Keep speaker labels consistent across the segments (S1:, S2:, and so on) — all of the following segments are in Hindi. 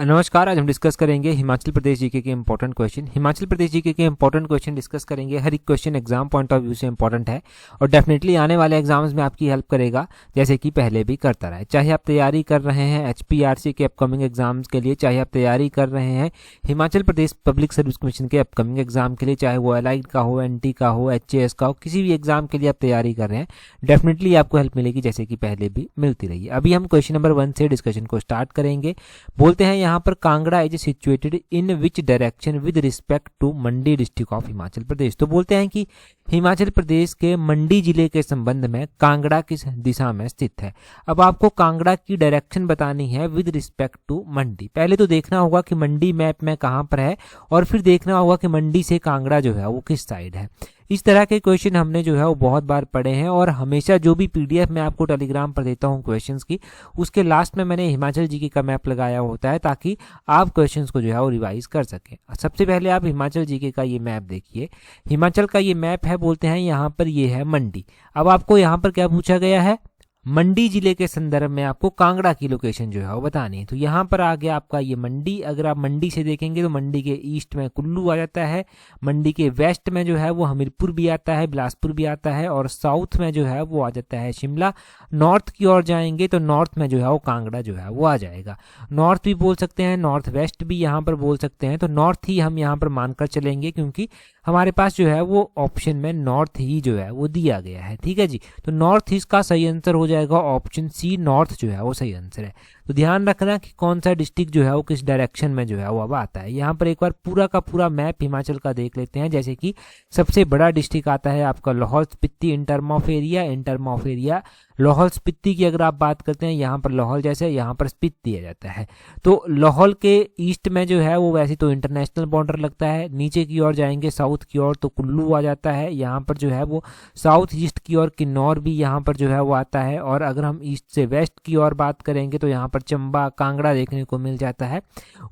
S1: नमस्कार। आज हम डिस्कस करेंगे हिमाचल प्रदेश जीके के important question. Himachal Pradesh GK के इंपॉर्टेंट क्वेश्चन डिस्कस करेंगे। हर एक question exam point of view से इंपॉर्टेंट है और डेफिनेटली आने वाले एग्जाम्स में आपकी हेल्प करेगा, जैसे कि पहले भी करता रहा है। चाहे आप तैयारी कर रहे हैं एचपीआरसी के अपकमिंग एग्जाम्स के लिए, चाहे आप तैयारी कर रहे हैं Himachal Pradesh public service commission के अपकमिंग एग्जाम के लिए, चाहे वो एलाइड का हो, एनटी का हो, एचएएस का हो, किसी भी एग्जाम के लिए आप तैयारी कर रहे हैं, डेफिनेटली आपको हेल्प मिलेगी, जैसे कि पहले भी मिलती रही है। अभी हम क्वेश्चन नंबर 1 से डिस्कशन को स्टार्ट करेंगे। बोलते हैं यहाँ पर Kangra is situated in which direction with respect to Mandi district of Himachal Pradesh. तो बोलते हैं कि हिमाचल प्रदेश के मंडी जिले के संबंध में कांगड़ा किस दिशा में स्थित है। अब आपको कांगड़ा की डायरेक्शन बतानी है विद रिस्पेक्ट टू मंडी। पहले तो देखना होगा कि मंडी मैप में कहां पर है और फिर देखना होगा कि मंडी से कांगड़ा जो है वो किस साइड है। इस तरह के क्वेश्चन हमने जो है वो बहुत बार पढ़े हैं और हमेशा जो भी पीडीएफ मैं आपको टेलीग्राम पर देता हूं क्वेश्चंस की, उसके लास्ट में मैंने हिमाचल जीके का मैप लगाया होता है ताकि आप क्वेश्चंस को जो है वो रिवाइज कर सकें। सबसे पहले आप हिमाचल जीके का ये मैप देखिए। हिमाचल का ये मैप है, बोलते हैं यहाँ पर ये है मंडी। अब आपको यहाँ पर क्या पूछा गया है, मंडी जिले के संदर्भ में आपको कांगड़ा की लोकेशन जो है वो बतानी है। तो यहाँ पर आ गया आपका ये मंडी। अगर आप मंडी से देखेंगे तो मंडी के ईस्ट में कुल्लू आ जाता है, मंडी के वेस्ट में जो है वो हमीरपुर भी आता है, बिलासपुर भी आता है और साउथ में जो है वो आ जाता है शिमला। नॉर्थ की ओर जाएंगे तो नॉर्थ में जो है वो कांगड़ा जो है वो आ जाएगा। नॉर्थ भी बोल सकते हैं, नॉर्थ वेस्ट भी यहाँ पर बोल सकते हैं। तो नॉर्थ ही हम यहाँ पर मानकर चलेंगे क्योंकि हमारे पास जो है वो ऑप्शन में नॉर्थ ही जो है वो दिया गया है। ठीक है जी, तो नॉर्थ ईस्ट का सही आंसर हो जाएगा ऑप्शन सी, नॉर्थ जो है वो सही आंसर है। तो ध्यान रखना कि कौन सा डिस्ट्रिक्ट जो है वो किस डायरेक्शन में जो है वो अब आता है। यहाँ पर एक बार पूरा का पूरा मैप हिमाचल का देख लेते हैं। जैसे कि सबसे बड़ा डिस्ट्रिक्ट आता है आपका Lahaul Spiti in term of area. In term of area Lahaul Spiti की अगर आप बात करते हैं, यहाँ पर लाहौल जैसे यहाँ पर स्पीति दिया जाता है। तो लाहौल के ईस्ट में जो है वो वैसे तो इंटरनेशनल बॉर्डर लगता है। नीचे की ओर जाएंगे साउथ की ओर तो कुल्लू आ जाता है। यहाँ पर जो है वो साउथ ईस्ट की ओर किन्नौर भी यहाँ पर जो है वो आता है। और अगर हम ईस्ट से वेस्ट की ओर बात करेंगे तो यहाँ पर चंबा, कांगड़ा देखने को मिल जाता है।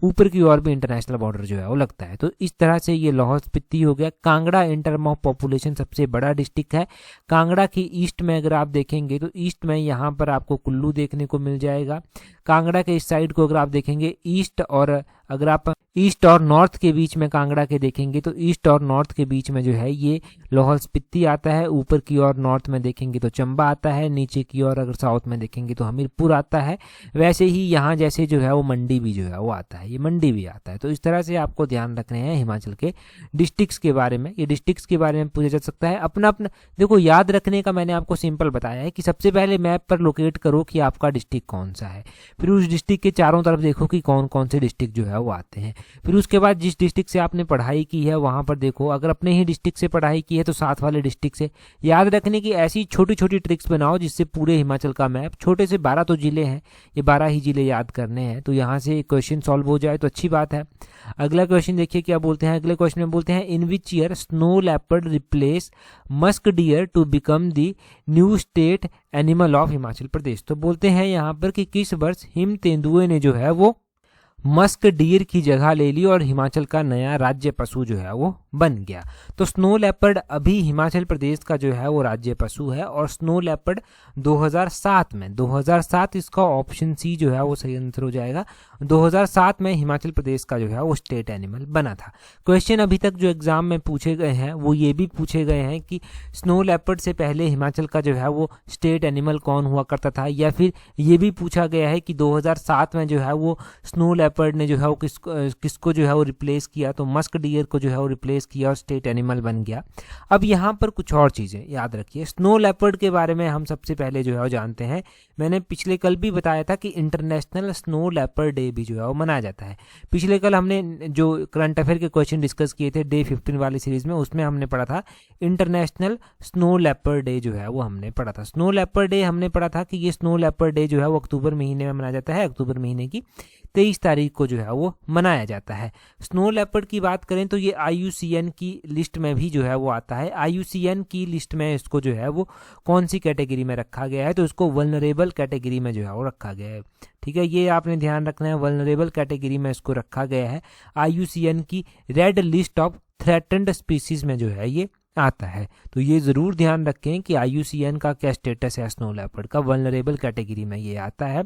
S1: ऊपर की ओर भी इंटरनेशनल बॉर्डर जो है वो लगता है। तो इस तरह से ये लाहौल स्पीति हो गया। Kangra in term of population सबसे बड़ा डिस्ट्रिक्ट है। कांगड़ा की ईस्ट में अगर आप देखेंगे तो ईस्ट में यहाँ पर आपको कुल्लू देखने को मिल जाएगा। कांगड़ा के इस साइड को अगर आप देखेंगे ईस्ट, और अगर आप ईस्ट और नॉर्थ के बीच में कांगड़ा के देखेंगे तो ईस्ट और नॉर्थ के बीच में जो है ये लाहौल स्पीति आता है। ऊपर की ओर नॉर्थ में देखेंगे तो चंबा आता है। नीचे की ओर अगर साउथ में देखेंगे तो हमीरपुर आता है। वैसे ही यहाँ जैसे जो है वो मंडी भी जो है वो आता है, ये मंडी भी आता है। तो इस तरह से आपको ध्यान रखने हैं हिमाचल के डिस्ट्रिक्ट्स के बारे में। ये डिस्ट्रिक्ट्स के बारे में पूछा जा सकता है। अपना अपना देखो, याद रखने का मैंने आपको सिंपल बताया है कि सबसे पहले मैप पर लोकेट करो कि आपका डिस्ट्रिक्ट कौन सा है। फिर उस डिस्ट्रिक्ट के चारों तरफ देखो कि कौन कौन से डिस्ट्रिक्ट जो है वो आते हैं। फिर उसके बाद जिस डिस्ट्रिक्ट से आपने पढ़ाई की है वहां पर देखो, अगर अपने ही डिस्ट्रिक्ट से पढ़ाई की है तो साथ वाले डिस्ट्रिक्ट से। याद रखने की ऐसी छोटी छोटी ट्रिक्स बनाओ जिससे पूरे हिमाचल का मैप, छोटे से 12 तो जिले हैं, ये 12 ही जिले याद करने हैं। तो यहाँ से क्वेश्चन सॉल्व हो जाए तो अच्छी बात है। अगला क्वेश्चन देखिए क्या बोलते हैं। अगले क्वेश्चन में बोलते हैं in which year snow leopard replace musk deer to become the new state animal of Himachal Pradesh. तो बोलते हैं यहाँ पर कि किस वर्ष हिम तेंदुए ने जो है वो मस्क डियर की जगह ले ली और हिमाचल का नया राज्य पशु जो है वो बन गया। तो स्नो लेपर्ड अभी हिमाचल प्रदेश का जो है वो राज्य पशु है और स्नो लेपर्ड 2007 में, 2007 इसका ऑप्शन सी जो है वो सही आंसर हो जाएगा। 2007 में हिमाचल प्रदेश का जो है वो स्टेट एनिमल बना था। क्वेश्चन अभी तक जो एग्जाम में पूछे गए हैं वो ये भी पूछे गए हैं कि स्नो लेपर्ड से पहले हिमाचल का जो है वो स्टेट एनिमल कौन हुआ करता था, या फिर ये भी पूछा गया है कि 2007 में जो है वो स्नो लेपर्ड ने जो है वो किसको जो है वो रिप्लेस किया। तो मस्क डियर को जो है वो रिप्लेस किया और स्टेट एनिमल बन गया। अब यहाँ पर कुछ और चीजें याद रखिए। स्नो लेपर्ड के बारे में हम सबसे पहले जो है वो जानते हैं, मैंने पिछले कल भी बताया था कि इंटरनेशनल स्नो लेपर्ड डे भी जो है वो मनाया जाता है। पिछले कल हमने जो करंट अफेयर के क्वेश्चन डिस्कस किए थे डे 15 वाली सीरीज में, उसमें हमने पढ़ा था इंटरनेशनल स्नो लेपर्ड डे जो है वो हमने पढ़ा था। स्नो लेपर्ड डे हमने पढ़ा था कि ये स्नो लेपर्ड डे जो है वो अक्टूबर महीने में मनाया जाता है। अक्टूबर महीने की 23 तारीख को जो है वो मनाया जाता है। स्नो लेपर्ड की बात करें तो ये IUCN की लिस्ट में भी जो है वो आता है। IUCN की लिस्ट में इसको जो है वो कौन सी कैटेगरी में रखा गया है, तो इसको वल्नरेबल कैटेगरी में जो है वो रखा गया है। ठीक है, ये आपने ध्यान रखना है, वल्नरेबल कैटेगरी में इसको रखा गया है। IUCN की red list of threatened species में जो है ये आता है। तो ये ज़रूर ध्यान रखें कि IUCN का क्या स्टेटस है स्नो लेपर्ड का, वल्नरेबल कैटेगरी में ये आता है।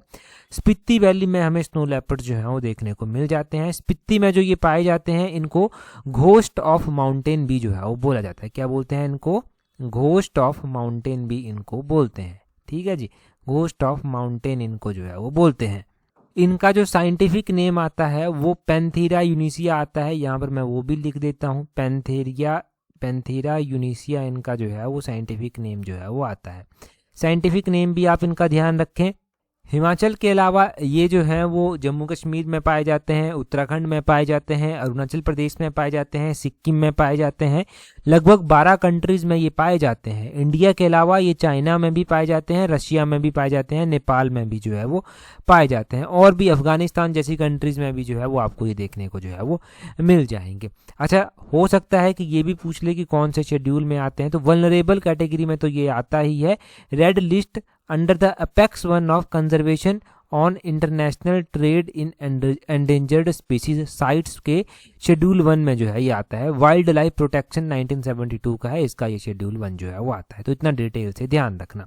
S1: स्पीति वैली में हमें स्नो लेपर्ड जो है वो देखने को मिल जाते हैं। स्पीति में जो ये पाए जाते हैं इनको घोस्ट ऑफ माउंटेन भी जो है वो बोला जाता है। क्या बोलते हैं इनको? घोस्ट ऑफ माउंटेन भी इनको बोलते हैं। ठीक है जी, घोस्ट ऑफ माउंटेन इनको जो है वो बोलते हैं। इनका जो साइंटिफिक नेम आता है वो पैंथेरा यूनिसिया आता है। यहाँ पर मैं वो भी लिख देता हूँ, पैंथेरा यूनिसिया इनका जो है वो साइंटिफिक नेम जो है वो आता है। साइंटिफिक नेम भी आप इनका ध्यान रखें। हिमाचल के अलावा ये जो हैं वो जम्मू कश्मीर में पाए जाते हैं, उत्तराखंड में पाए जाते हैं, अरुणाचल प्रदेश में पाए जाते हैं, सिक्किम में पाए जाते हैं। लगभग 12 कंट्रीज़ में ये पाए जाते हैं। इंडिया के अलावा ये चाइना में भी पाए जाते हैं, रशिया में भी पाए जाते हैं, नेपाल में भी जो है वो पाए जाते हैं, और भी अफगानिस्तान जैसी कंट्रीज़ में भी जो है वो आपको ये देखने को जो है वो मिल जाएंगे। अच्छा, हो सकता है कि ये भी पूछ ले कि कौन से शेड्यूल में आते हैं। तो वल्नरेबल कैटेगरी में तो ये आता ही है, red list under the apex 1 of conservation on international trade in endangered species sites के शेड्यूल 1 में जो है ये आता है। वाइल्ड लाइफ प्रोटेक्शन 1972 का है, इसका ये शेड्यूल 1 जो है वो आता है। तो इतना डिटेल से ध्यान रखना।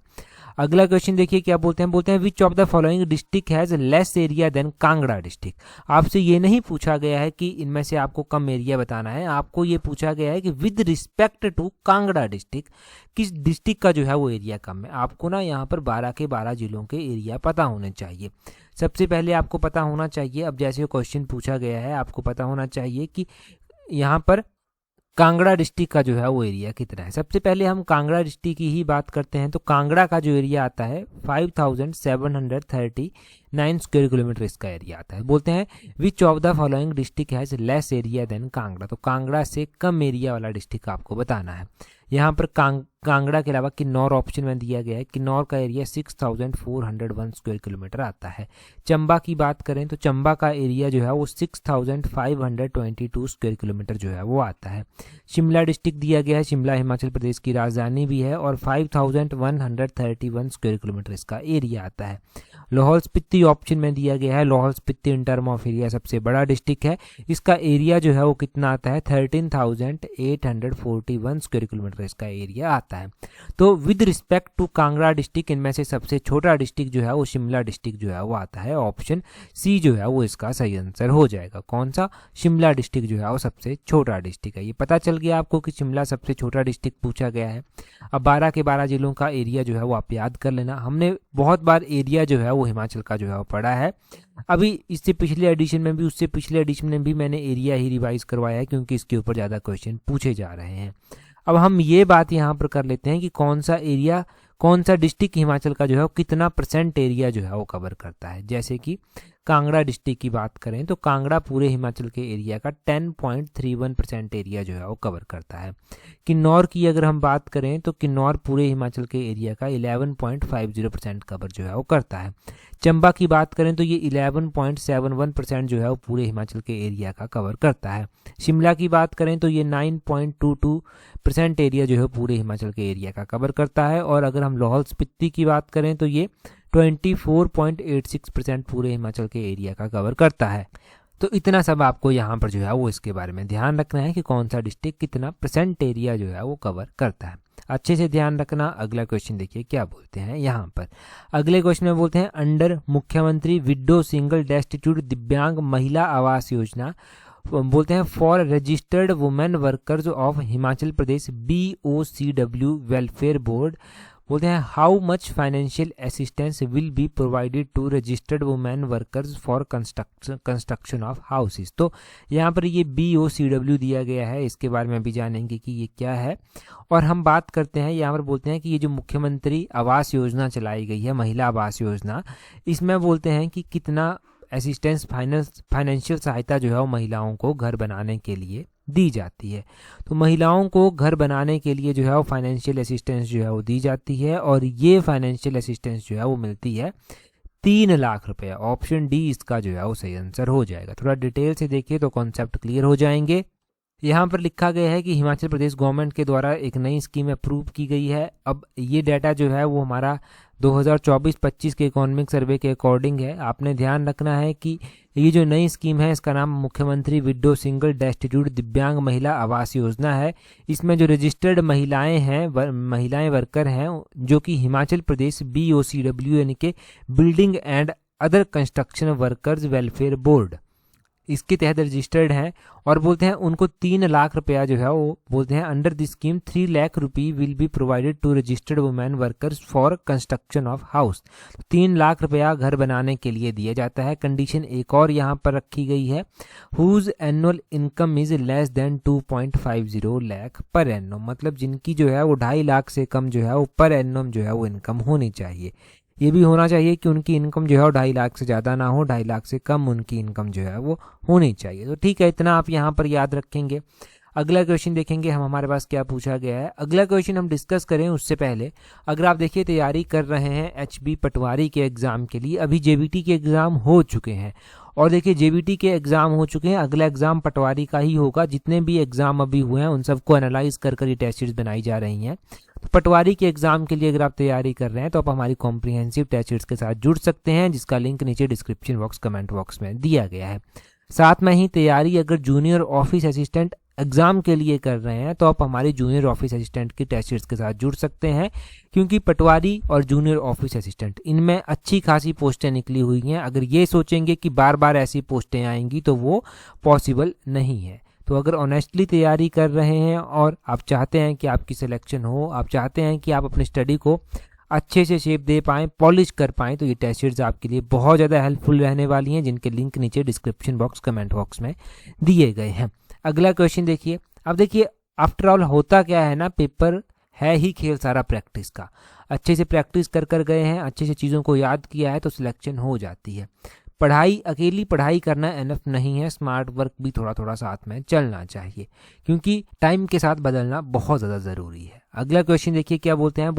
S1: अगला क्वेश्चन देखिए क्या बोलते हैं, बोलते हैं which of the following district has less area than Kangra district. आपसे ये नहीं पूछा गया है कि इनमें से आपको कम एरिया बताना है, आपको ये पूछा गया है कि with respect to Kangra district किस डिस्ट्रिक्ट का जो है वो एरिया कम है। आपको ना यहाँ पर 12 के 12 जिलों के एरिया पता होने चाहिए। सबसे पहले आपको पता होना चाहिए, अब जैसे क्वेश्चन पूछा गया है आपको पता होना चाहिए कि यहाँ पर कांगड़ा डिस्ट्रिक्ट का जो है वो एरिया कितना है। सबसे पहले हम कांगड़ा डिस्ट्रिक्ट की ही बात करते हैं। तो कांगड़ा का जो एरिया आता है 5739 स्क्वायर किलोमीटर इसका एरिया आता है। बोलते हैं which of the following district has less area than Kangra. तो कांगड़ा से कम एरिया वाला डिस्ट्रिक्ट आपको बताना है। यहाँ पर कांगड़ा के अलावा किन्नौर ऑप्शन में दिया गया है। किन्नौर का एरिया 6401 स्क्वायर किलोमीटर आता है। चंबा की बात करें तो चंबा का एरिया जो है वो 6522 स्क्वायर किलोमीटर जो है वो आता है। शिमला डिस्ट्रिक्ट दिया गया है, शिमला हिमाचल प्रदेश की राजधानी भी है, और 5131 स्क्वायर किलोमीटर इसका एरिया आता है। लाहौल स्पीति ऑप्शन में दिया गया है। Lahaul Spiti in term of area सबसे बड़ा डिस्ट्रिक्ट है। इसका एरिया जो है वो कितना आता है 13,841 स्क्वायर किलोमीटर इसका एरिया आता है। तो with respect to Kangra district इनमें से सबसे छोटा डिस्ट्रिक्ट जो है वो शिमला डिस्ट्रिक्ट जो है वो आता है। ऑप्शन सी जो है वो इसका सही आंसर हो जाएगा। कौन सा? शिमला डिस्ट्रिक्ट जो है वो सबसे छोटा डिस्ट्रिक्ट है। ये पता चल गया आपको कि शिमला सबसे छोटा डिस्ट्रिक्ट पूछा गया है। अब 12 के 12 जिलों का एरिया जो है वो आप याद कर लेना। हमने बहुत बार एरिया जो है वो हिमाचल का जो है वो पढ़ा है। अभी इससे पिछले एडिशन में भी, उससे पिछले एडिशन में भी मैंने एरिया ही रिवाइज करवाया है क्योंकि इसके ऊपर ज़्यादा क्वेश्चन पूछे जा रहे हैं। अब हम ये बात यहाँ पर कर लेते हैं कि कौन सा एरिया, कौन सा डिस्ट्रिक्ट हिमाचल का जो है वो कितना % एरिया जो है वो कवर करता है। जैसे कि कांगड़ा डिस्ट्रिक्ट की बात करें तो कांगड़ा पूरे हिमाचल के एरिया का 10.31% एरिया जो है वो कवर करता है। किन्नौर की अगर हम बात करें तो किन्नौर पूरे हिमाचल के एरिया का 11.50% कवर जो है वो करता है। चंबा की बात करें तो ये 11.71% जो है वो पूरे हिमाचल के एरिया का कवर करता है। शिमला की बात करें तो ये 9.22% एरिया जो है पूरे हिमाचल के एरिया का कवर करता है। और अगर हम लाहौल स्पीति की बात करें तो ये 24.86% पूरे हिमाचल के एरिया का कवर करता है। तो इतना सब आपको यहाँ पर जो है वो इसके बारे में ध्यान रखना है कि कौन सा डिस्ट्रिक्ट कितना % एरिया जो है वो कवर करता है। अच्छे से ध्यान रखना। अगला क्वेश्चन देखिए क्या बोलते हैं यहाँ पर। अगले क्वेश्चन में बोलते हैं अंडर मुख्यमंत्री विडो सिंगल डेस्टिट्यूट दिव्यांग महिला आवास योजना, बोलते हैं for registered women workers of Himachal Pradesh BOCW welfare board, बोलते हैं how much financial assistance will be provided to registered women workers for construction of houses. तो यहाँ पर ये BOCW दिया गया है, इसके बारे में भी जानेंगे कि ये क्या है। और हम बात करते हैं यहाँ पर, बोलते हैं कि ये जो मुख्यमंत्री आवास योजना चलाई गई है, महिला आवास योजना, इसमें बोलते हैं कि कितना असिस्टेंस फाइनेंशियल सहायता जो है वो महिलाओं को घर बनाने के लिए दी जाती है। तो महिलाओं को घर बनाने के लिए जो है वो फाइनेंशियल असिस्टेंस जो है वो दी जाती है, और ये फाइनेंशियल असिस्टेंस जो है वो मिलती है 3 लाख रुपए। ऑप्शन डी इसका जो है वो सही आंसर हो जाएगा। थोड़ा डिटेल से देखिए तो कॉन्सेप्ट क्लियर हो जाएंगे। यहाँ पर लिखा गया है कि हिमाचल प्रदेश गवर्नमेंट के द्वारा एक नई स्कीम अप्रूव की गई है। अब ये डाटा जो है वो हमारा 2024-25 के इकोनॉमिक सर्वे के अकॉर्डिंग है। आपने ध्यान रखना है कि ये जो नई स्कीम है इसका नाम मुख्यमंत्री विडो सिंगल डेस्टिट्यूट दिव्यांग महिला आवास योजना है। इसमें जो रजिस्टर्ड महिलाएं हैं महिलाएं वर्कर हैं जो कि हिमाचल प्रदेश BOCW यानी कि building and other construction workers welfare board, इसके तहत रजिस्टर्ड हैं और बोलते हैं उनको 3 लाख रुपया जो है वो बोलते हैं under this scheme 3 lakh rupee will be provided to registered women workers for construction of house. 3 lakh रुपया घर बनाने के लिए दिया जाता है। कंडीशन एक और यहाँ पर रखी गई है, whose annual income is less than 2.50 lakh per annum, मतलब जिनकी जो है वो 2.5 लाख से कम जो है वो पर एनम जो है वो इनकम होनी चाहिए। ये भी होना चाहिए कि उनकी इनकम जो है 2.5 लाख से ज़्यादा ना हो, 2.5 लाख से कम उनकी इनकम जो है वो होनी चाहिए। तो ठीक है, इतना आप यहाँ पर याद रखेंगे। अगला क्वेश्चन देखेंगे हम, हमारे पास क्या पूछा गया है। अगला क्वेश्चन हम डिस्कस करें उससे पहले अगर आप देखिए तैयारी कर रहे हैं HB पटवारी के एग्ज़ाम के लिए, अभी JBT के एग्ज़ाम हो चुके हैं और देखिए JBT के एग्ज़ाम हो चुके हैं, अगला एग्ज़ाम पटवारी का ही होगा। जितने भी एग्ज़ाम अभी हुए हैं उन सबको एनालाइज कर ये टेस्ट सीरीज बनाई जा रही हैं। तो पटवारी के एग्ज़ाम के लिए अगर आप तैयारी कर रहे हैं तो आप हमारी कॉम्प्रिहेंसिव टेस्ट सीरीज के साथ जुड़ सकते हैं, जिसका लिंक नीचे डिस्क्रिप्शन बॉक्स कमेंट बॉक्स में दिया गया है। साथ में ही तैयारी अगर जूनियर ऑफिस असिस्टेंट एग्ज़ाम के लिए कर रहे हैं तो आप हमारे जूनियर ऑफिस असिस्टेंट की टेस्ट सीरीज के साथ जुड़ सकते हैं, क्योंकि पटवारी और जूनियर ऑफिस असिस्टेंट इनमें अच्छी खासी पोस्टें निकली हुई हैं। अगर ये सोचेंगे कि बार बार ऐसी पोस्टें आएंगी तो वो पॉसिबल नहीं है। तो अगर ऑनेस्टली तैयारी कर रहे हैं और आप चाहते हैं कि आपकी सिलेक्शन हो, आप चाहते हैं कि आप अपनी स्टडी को अच्छे से शेप दे पाएँ, पॉलिश कर पाएँ, तो ये टेस्ट सीरीज आपके लिए बहुत ज़्यादा हेल्पफुल रहने वाली हैं, जिनके लिंक नीचे डिस्क्रिप्शन बॉक्स कमेंट बॉक्स में दिए गए हैं। अगला क्वेश्चन देखिए। अब देखिए आफ्टर ऑल होता क्या है ना, पेपर है ही खेल सारा प्रैक्टिस का। अच्छे से प्रैक्टिस कर गए हैं, अच्छे से चीज़ों को याद किया है तो सिलेक्शन हो जाती है। पढ़ाई, अकेली पढ़ाई करना एनफ नहीं है, स्मार्ट वर्क भी थोड़ा थोड़ा साथ में चलना चाहिए, क्योंकि टाइम के साथ बदलना बहुत ज़्यादा ज़रूरी है। अगला क्वेश्चन देखिए क्या बोलते हैं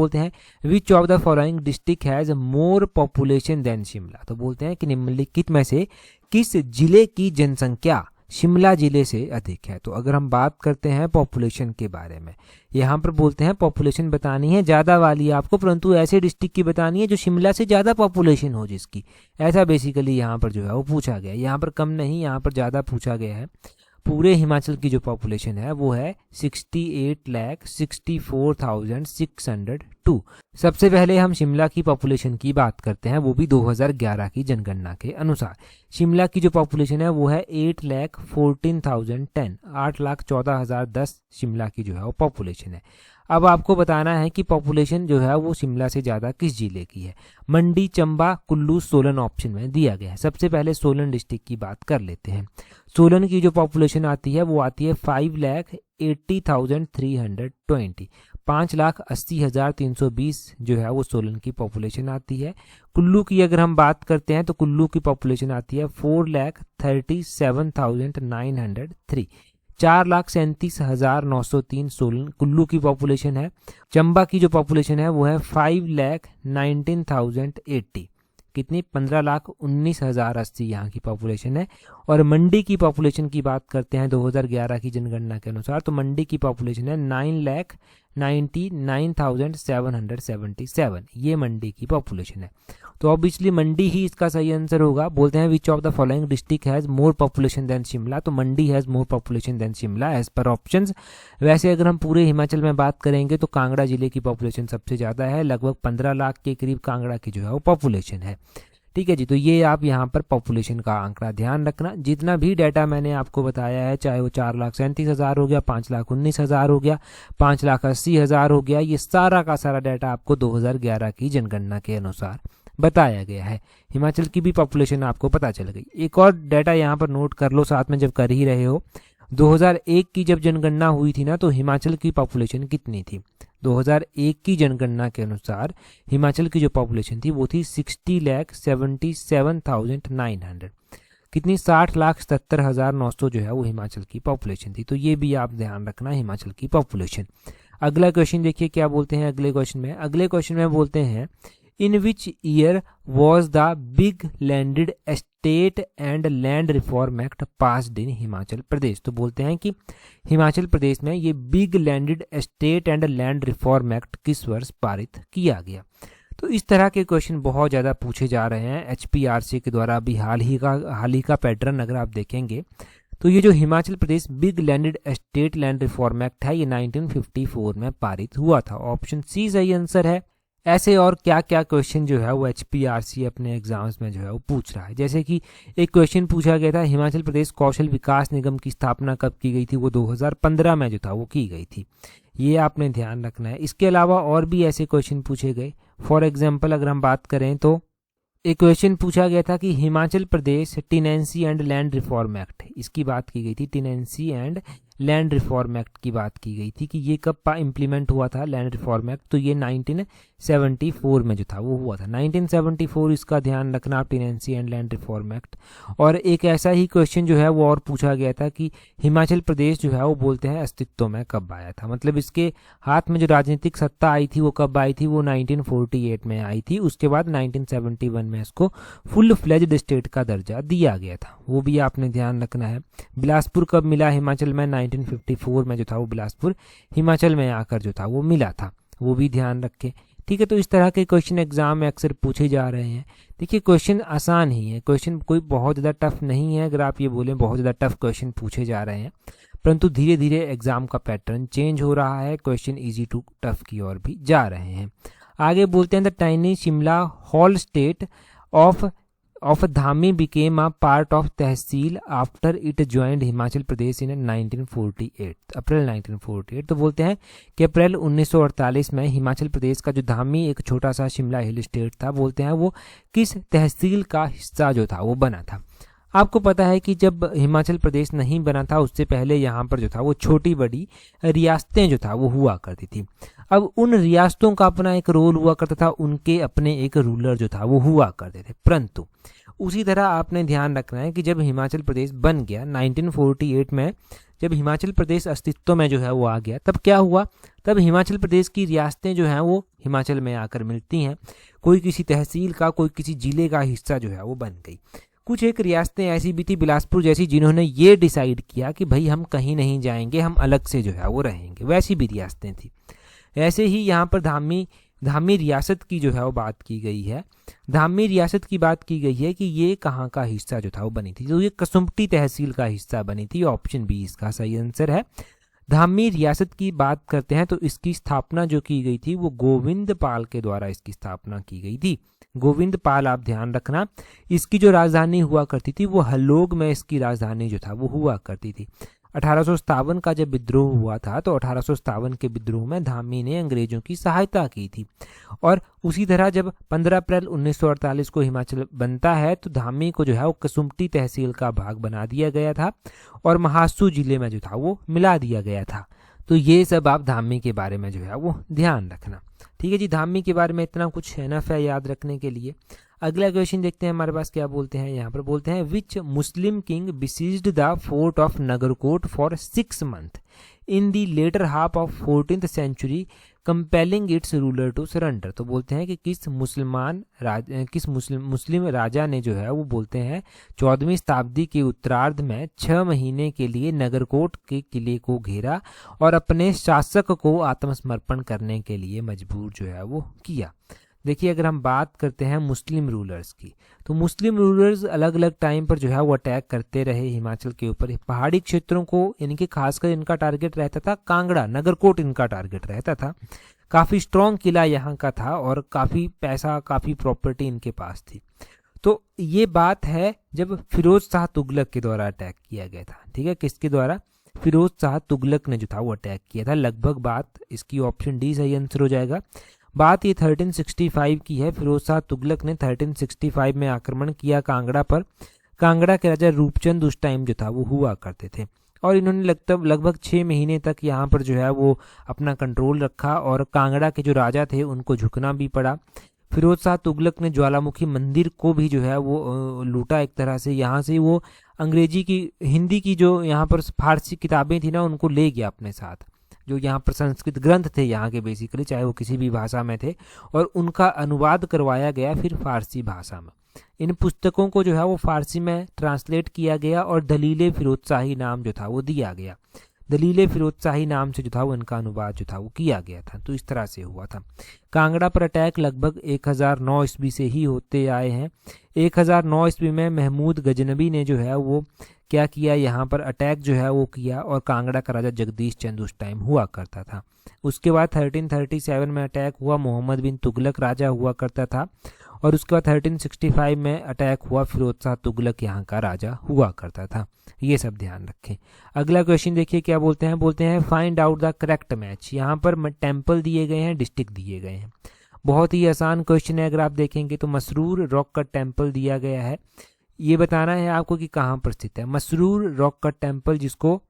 S1: which of the following district has more population than Shimla. तो बोलते हैं कि निम्नलिखित में से किस जिले की जनसंख्या शिमला जिले से अधिक है। तो अगर हम बात करते हैं पॉपुलेशन के बारे में, यहाँ पर बोलते हैं पॉपुलेशन बतानी है ज़्यादा वाली आपको, परंतु ऐसे डिस्ट्रिक्ट की बतानी है जो शिमला से ज़्यादा पॉपुलेशन हो जिसकी, ऐसा बेसिकली यहाँ पर जो है वो पूछा गया है। यहाँ पर कम नहीं, यहाँ पर ज़्यादा पूछा गया है। पूरे हिमाचल की जो पॉपुलेशन है वो है 68,64,602। सबसे पहले हम शिमला की पॉपुलेशन की बात करते हैं, वो भी 2011 की जनगणना के अनुसार। शिमला की जो पॉपुलेशन है वो है 8,14,010, 8,14,010 शिमला की जो है वो पॉपुलेशन है। अब आपको बताना है कि पॉपुलेशन जो है वो शिमला से ज़्यादा किस जिले की है। मंडी, चंबा, कुल्लू, सोलन ऑप्शन में दिया गया है। सबसे पहले सोलन डिस्ट्रिक्ट की बात कर लेते हैं। सोलन की जो पॉपुलेशन आती है वो आती है 5,80,320, 5,80,320 जो है वो सोलन की पॉपुलेशन आती है। कुल्लू की अगर हम बात करते हैं तो कुल्लू की पॉपुलेशन आती है 4,37,903, 4,37,903 सोलन कुल्लू की पॉपुलेशन है। चंबा की जो पॉपुलेशन है वो है 5,19,080, कितनी 15,19,080 यहाँ की पॉपुलेशन है। और मंडी की पॉपुलेशन की बात करते हैं 2011 की जनगणना के अनुसार, तो मंडी की पॉपुलेशन है 9,99,777, ये मंडी की पॉपुलेशन है। तो ऑब्वियसली मंडी ही इसका सही आंसर होगा। बोलते हैं which of the following district has more population than Shimla, तो Mandi has more population than Shimla as per options. वैसे अगर हम पूरे हिमाचल में बात करेंगे तो कांगड़ा जिले की पॉपुलेशन सबसे ज़्यादा है, लगभग 15 लाख के करीब कांगड़ा की जो है वो पॉपुलेशन है। ठीक है जी, तो ये आप यहाँ पर पॉपुलेशन का आंकड़ा ध्यान रखना। जितना भी डाटा मैंने आपको बताया है, चाहे वो 4,37,000 हो गया, 5,19,000 हो गया, 5,80,000 हो गया, ये सारा का सारा डाटा आपको 2011 की जनगणना के अनुसार बताया गया है। हिमाचल की भी पॉपुलेशन आपको पता चल गई। एक और डाटा यहाँ पर नोट कर लो साथ में जब कर ही रहे हो। 2001 की जब जनगणना हुई थी ना, तो हिमाचल की पॉपुलेशन कितनी थी? 2001 की जनगणना के अनुसार हिमाचल की जो पॉपुलेशन थी वो थी 60,77,900, कितनी 60,77,900 जो है वो हिमाचल की पॉपुलेशन थी। तो ये भी आप ध्यान रखना, हिमाचल की पॉपुलेशन। अगला क्वेश्चन देखिए क्या बोलते हैं अगले क्वेश्चन में बोलते हैं in which year was the big landed state and land reform act passed in Himachal Pradesh. तो बोलते हैं कि हिमाचल प्रदेश में ये big landed state and land reform act किस वर्ष पारित किया गया। तो इस तरह के क्वेश्चन बहुत ज़्यादा पूछे जा रहे हैं HPRC के द्वारा। अभी हाल ही का पैटर्न अगर आप देखेंगे तो ये जो Himachal Pradesh big landed state land reform act है ये 1954 में पारित हुआ था। ऑप्शन सी सही आंसर है। ऐसे और क्या क्या क्वेश्चन जो है वो HPRC अपने एग्जाम्स में जो है वो पूछ रहा है। जैसे कि एक क्वेश्चन पूछा गया था, हिमाचल प्रदेश कौशल विकास निगम की स्थापना कब की गई थी। वो 2015 में जो था वो की गई थी, ये आपने ध्यान रखना है। इसके अलावा और भी ऐसे क्वेश्चन पूछे गए। फॉर एग्जाम्पल अगर हम बात करें तो एक क्वेश्चन पूछा गया था कि Himachal Pradesh tenancy and land reform act, इसकी बात की गई थी। Tenancy and land reform act की बात की गई थी कि ये कब इम्प्लीमेंट हुआ था लैंड रिफॉर्म एक्ट। तो ये 1974 में जो था वो हुआ था, 1974। इसका ध्यान रखना आप, tenancy and land reform act. और एक ऐसा ही क्वेश्चन जो है वो और पूछा गया था कि हिमाचल प्रदेश जो है वो बोलते हैं अस्तित्व में कब आया था। मतलब इसके हाथ में जो राजनीतिक सत्ता आई थी वो कब आई थी, वो 1948 में आई थी। उसके बाद 1971 में इसको फुल फ्लेज्ड स्टेट का दर्जा दिया गया था, वो भी आपने ध्यान रखना है। बिलासपुर कब मिला हिमाचल में, 1954 में जो था वो बिलासपुर हिमाचल में आकर जो था वो मिला था, वो भी ध्यान रखें। ठीक है, तो इस तरह के क्वेश्चन एग्जाम में अक्सर पूछे जा रहे हैं। देखिए क्वेश्चन आसान ही है, क्वेश्चन कोई बहुत ज़्यादा टफ नहीं है। अगर आप ये बोलें बहुत ज़्यादा टफ क्वेश्चन पूछे जा रहे हैं, परंतु धीरे धीरे एग्जाम का पैटर्न चेंज हो रहा है, क्वेश्चन इजी टू टफ की ओर भी जा रहे हैं। आगे बोलते हैं the tiny Shimla hill state of Dhami became a part of tehsil after it joined Himachal Pradesh in 1948, April 1948। तो बोलते हैं कि अप्रैल 1948 में हिमाचल प्रदेश का जो धामी एक छोटा सा शिमला हिल स्टेट था, बोलते हैं वो किस तहसील का हिस्सा जो था वो बना था। आपको पता है कि जब हिमाचल प्रदेश नहीं बना था उससे पहले यहाँ पर जो था वो छोटी बड़ी रियासतें जो था वो हुआ करती थी। अब उन रियासतों का अपना एक रोल हुआ करता था, उनके अपने एक रूलर जो था वो हुआ करते थे। परंतु उसी तरह आपने ध्यान रखना है कि जब हिमाचल प्रदेश बन गया 1948 में, जब हिमाचल प्रदेश अस्तित्व में जो है वो आ गया, तब क्या हुआ, तब हिमाचल प्रदेश की रियासतें जो हैं वो हिमाचल में आकर मिलती हैं। कोई किसी तहसील का, कोई किसी जिले का हिस्सा जो है वो बन गई। कुछ एक रियासतें ऐसी भी थी बिलासपुर जैसी, जिन्होंने ये डिसाइड किया कि भाई हम कहीं नहीं जाएंगे, हम अलग से जो है वो रहेंगे, वैसी भी रियासतें थी। ऐसे ही यहाँ पर धामी रियासत की जो है वो बात की गई है। धामी रियासत की बात की गई है कि ये कहाँ का हिस्सा जो था वो बनी थी, तो ये कसुम्पटी तहसील का हिस्सा बनी थी। ऑप्शन बी इसका सही आंसर है। धामी रियासत की बात करते हैं तो इसकी स्थापना जो की गई थी वो गोविंद पाल के द्वारा इसकी स्थापना की गई थी। गोविंद पाल, आप ध्यान रखना। इसकी जो राजधानी हुआ करती थी वो हलोग में इसकी राजधानी जो था वो हुआ करती थी। 1857 का जब विद्रोह हुआ था तो 1857 के विद्रोह में धामी ने अंग्रेजों की सहायता की थी। और उसी तरह जब 15 अप्रैल 1948 को हिमाचल बनता है तो धामी को जो है वो कसुम्पटी तहसील का भाग बना दिया गया था और महासू जिले में जो था वो मिला दिया गया था। तो ये सब आप धामी के बारे में जो है वो ध्यान रखना। ठीक है जी, धामी के बारे में इतना कुछ एनफ है याद रखने के लिए। अगला क्वेश्चन देखते हैं हमारे पास क्या बोलते हैं। यहाँ पर बोलते हैं which Muslim king besieged the fort of Nagarkot for 6 months in the latter half of 14th century compelling its ruler to surrender. तो बोलते हैं कि किस मुस्लिम राजा ने जो है वो बोलते हैं 14वीं शताब्दी के उत्तरार्ध में 6 महीने के लिए नगरकोट के किले को घेरा और अपने शासक को आत्मसमर्पण करने के लिए मजबूर जो है वो किया। देखिए अगर हम बात करते हैं मुस्लिम रूलर्स की, तो मुस्लिम रूलर्स अलग अलग टाइम पर जो है वो अटैक करते रहे हिमाचल के ऊपर। पहाड़ी क्षेत्रों को इनके खासकर इनका टारगेट रहता था कांगड़ा, नगरकोट इनका टारगेट रहता था। काफ़ी स्ट्रॉन्ग किला यहाँ का था और काफ़ी पैसा, काफ़ी प्रॉपर्टी इनके पास थी। तो ये बात है जब फिरोज शाह तुगलक के द्वारा अटैक किया गया था। ठीक है, किसके द्वारा, फिरोज शाह तुगलक ने जो था वो अटैक किया था। लगभग बात इसकी ऑप्शन डी सही आंसर हो जाएगा। बात ये 1365 की है। फिरोज शाह तुगलक ने 1365 में आक्रमण किया कांगड़ा पर। कांगड़ा के राजा रूपचंद उस टाइम जो था वो हुआ करते थे और इन्होंने लगभग 6 महीने तक यहाँ पर जो है वो अपना कंट्रोल रखा और कांगड़ा के जो राजा थे उनको झुकना भी पड़ा। फिरोज शाह तुगलक ने ज्वालामुखी मंदिर को भी जो है वो लूटा एक तरह से। यहाँ से वो अंग्रेजी की, हिंदी की जो यहाँ पर फारसी किताबें थी ना उनको ले गया अपने साथ। जो यहाँ पर संस्कृत ग्रंथ थे यहाँ के बेसिकली, चाहे वो किसी भी भाषा में थे, और उनका अनुवाद करवाया गया फिर फारसी भाषा में। इन पुस्तकों को जो है वो फारसी में ट्रांसलेट किया गया और दलील फिरोजशाही नाम जो था वो दिया गया। दलील फिरोजशाही नाम से जो था वो इनका अनुवाद जो था वो किया गया था। तो इस तरह से हुआ था। कांगड़ा पर अटैक लगभग 1009 ईस्वी से ही होते आए हैं। 1009 ईस्वी में महमूद गजनबी ने जो है वो क्या किया, यहाँ पर अटैक जो है वो किया और कांगड़ा का राजा जगदीश चंद उस टाइम हुआ करता था। उसके बाद 1337 में अटैक हुआ, मोहम्मद बिन तुगलक राजा हुआ करता था। और उसके बाद 1365 में अटैक हुआ, फिरोज शाह तुगलक यहाँ का राजा हुआ करता था। ये सब ध्यान रखें। अगला क्वेश्चन देखिए क्या बोलते हैं find out the correct match. यहाँ पर टेम्पल दिए गए हैं, डिस्ट्रिक्ट दिए गए हैं। बहुत ही आसान क्वेश्चन है। अगर आप देखेंगे तो मसरूर रॉक का टेम्पल दिया गया है। ये बताना है आपको कि कहाँ पर स्थित है। मसरूर रॉक का टेम्पल, जिसको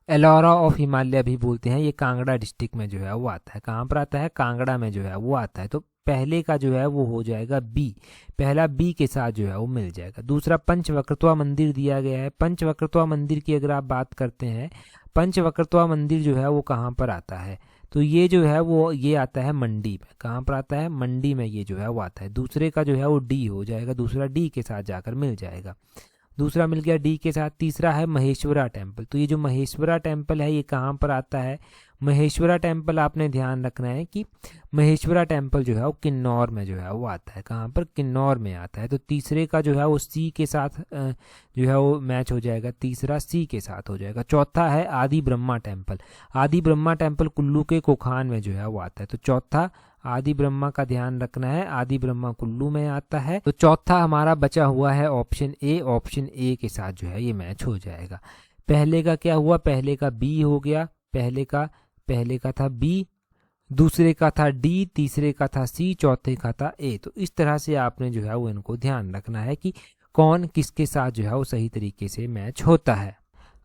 S1: एलोरा ऑफ हिमालय भी बोलते हैं, ये कांगड़ा डिस्ट्रिक्ट में जो है वो आता है। कहाँ पर आता है? कांगड़ा में जो है वो आता है। तो पहले का जो है वो हो जाएगा बी, पहला बी के साथ जो है वो मिल जाएगा। दूसरा पंचवक्रत्वा मंदिर दिया गया है। पंचवक्रत्वा मंदिर की अगर आप बात करते हैं, पंचवक्रत्वा मंदिर जो है वो कहाँ पर आता है? तो ये जो है वो ये आता है मंडी में। कहाँ पर आता है? मंडी में ये जो है वो आता है। दूसरे का जो है वो डी हो जाएगा, दूसरा डी के साथ जाकर मिल जाएगा। दूसरा मिल गया डी के साथ। तीसरा है महेश्वरा टेम्पल। तो ये जो महेश्वरा टेम्पल है ये कहाँ पर आता है? महेश्वरा टेम्पल आपने ध्यान रखना है कि महेश्वरा टेम्पल जो है वो किन्नौर में जो है वो आता है। कहाँ पर? किन्नौर में आता है। तो तीसरे का जो है वो सी के साथ जो है वो मैच हो जाएगा, तीसरा सी के साथ हो जाएगा। चौथा है आदि ब्रह्मा टेम्पल। आदि ब्रह्मा टेम्पल कुल्लू के कोखान में जो है वो आता है। तो चौथा आदि ब्रह्मा का ध्यान रखना है, आदि ब्रह्मा कुल्लू में आता है। तो चौथा हमारा बचा हुआ है ऑप्शन ए। ऑप्शन ए के साथ जो है ये मैच हो जाएगा। पहले का क्या हुआ? पहले का बी हो गया। पहले का था बी, दूसरे का था डी, तीसरे का था सी, चौथे का था ए। तो इस तरह से आपने जो है वो इनको ध्यान रखना है कि कौन किसके साथ जो है वो सही तरीके से मैच होता है।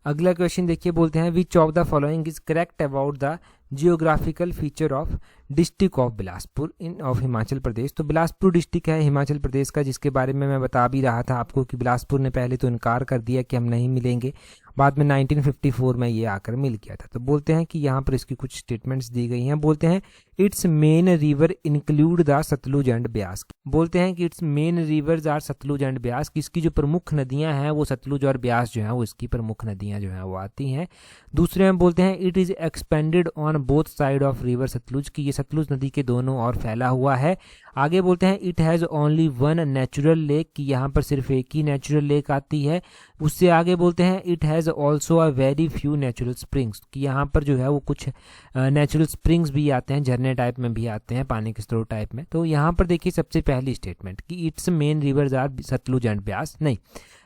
S1: अगला क्वेश्चन देखिए, बोलते हैं which of the following is correct about the geographical feature of district of Bilaspur in of Himachal Pradesh. तो बिलासपुर डिस्ट्रिक्ट है हिमाचल प्रदेश का, जिसके बारे में मैं बता भी रहा था आपको कि बिलासपुर ने पहले तो इनकार कर दिया कि हम नहीं मिलेंगे, बाद में 1954 में ये आकर मिल गया था। तो बोलते हैं कि यहाँ पर इसकी कुछ स्टेटमेंट्स दी गई हैं। बोलते हैं its main river include the Satluj and Beas. बोलते हैं कि its main rivers are Satluj and Beas, कि इसकी जो प्रमुख नदियां हैं वो सतलुज और ब्यास जो है वो इसकी प्रमुख नदियां जो है वो आती हैं। दूसरे में बोलते हैं it is expanded on both side of river Satluj, कि ये सतलुज नदी के दोनों ओर फैला हुआ है। आगे बोलते हैं it has only one natural lake, कि यहाँ पर सिर्फ एक ही नेचुरल लेक आती है। उससे आगे बोलते हैं it has also a very few natural springs, कि यहाँ पर जो है वो कुछ नेचुरल स्प्रिंग्स भी आते हैं, झरने टाइप में भी आते हैं, पानी के स्रोत टाइप में। तो यहाँ पर देखिए सबसे पहली स्टेटमेंट कि its main rivers are Satluj and Beas, नहीं,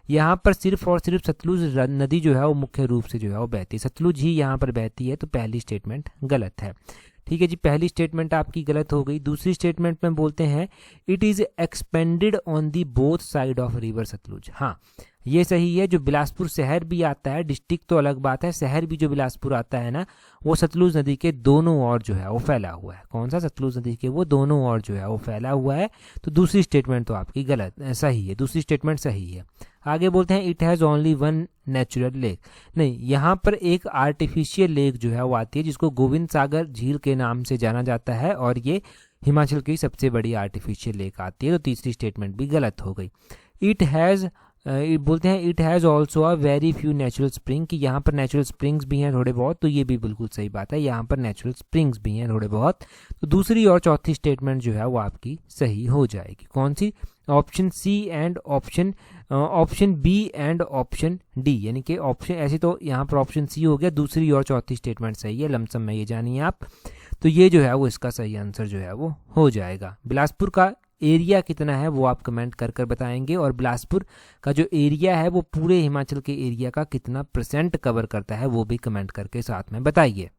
S1: यहाँ पर सिर्फ और सिर्फ सतलुज नदी जो है वो मुख्य रूप से जो है वो बहती है, सतलुज ही यहाँ पर बहती है। तो पहली स्टेटमेंट गलत है। ठीक है जी, पहली स्टेटमेंट आपकी गलत हो गई। दूसरी स्टेटमेंट में बोलते हैं it is expanded on the both side of river Satluj. हाँ, ये सही है। जो बिलासपुर शहर भी आता है, डिस्ट्रिक्ट तो अलग बात है, शहर भी जो बिलासपुर आता है ना, वो सतलुज नदी के दोनों ओर जो है वो फैला हुआ है। कौन सा? सतलुज नदी के वो दोनों ओर जो है वो फैला हुआ है। तो दूसरी स्टेटमेंट तो आपकी गलत सही है, दूसरी स्टेटमेंट सही है। आगे बोलते हैं it has only one natural lake, नहीं, यहाँ पर एक आर्टिफिशियल लेक जो है वो आती है, जिसको गोविंद सागर झील के नाम से जाना जाता है, और ये हिमाचल की सबसे बड़ी आर्टिफिशियल लेक आती है। तो तीसरी स्टेटमेंट भी गलत हो गई। इट हैज़ बोलते हैं it has also a very few natural spring, कि यहाँ पर नेचुरल स्प्रिंग्स भी हैं थोड़े बहुत। तो ये भी बिल्कुल सही बात है, यहाँ पर नेचुरल स्प्रिंग्स भी हैं थोड़े बहुत। तो दूसरी और चौथी स्टेटमेंट जो है वो आपकी सही हो जाएगी। कौन सी? Option C and option B and option D, यानी कि ऑप्शन ऐसे तो यहाँ पर ऑप्शन सी हो गया, दूसरी और चौथी स्टेटमेंट सही है। लमसम में ये जानिए आप। तो ये जो है वो इसका सही आंसर जो है वो हो जाएगा। बिलासपुर का एरिया कितना है वो आप कमेंट कर कर बताएंगे, और बिलासपुर का जो एरिया है वो पूरे हिमाचल के एरिया का कितना % कवर करता है वो भी कमेंट करके साथ में बताइए।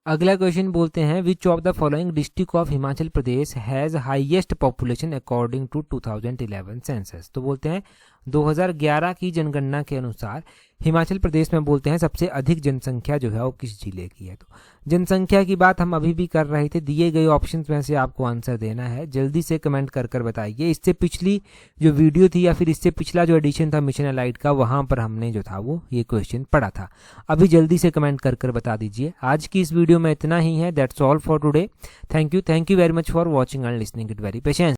S1: अगला क्वेश्चन बोलते हैं which of the following district of Himachal Pradesh has highest population according to 2011 census. तो बोलते हैं 2011 की जनगणना के अनुसार हिमाचल प्रदेश में बोलते हैं सबसे अधिक जनसंख्या जो है वो किस जिले की है। तो जनसंख्या की बात हम अभी भी कर रहे थे, दिए गए ऑप्शंस में से आपको आंसर देना है। जल्दी से कमेंट कर कर बताइए। इससे पिछली जो वीडियो थी या फिर इससे पिछला जो एडिशन था मिशन एलाइट का, वहां पर हमने जो था वो ये क्वेश्चन पढ़ा था। अभी जल्दी से कमेंट कर कर बता दीजिए। आज की इस वीडियो में इतना ही है। That's all for today. Thank you very much for watching and listening it very patience.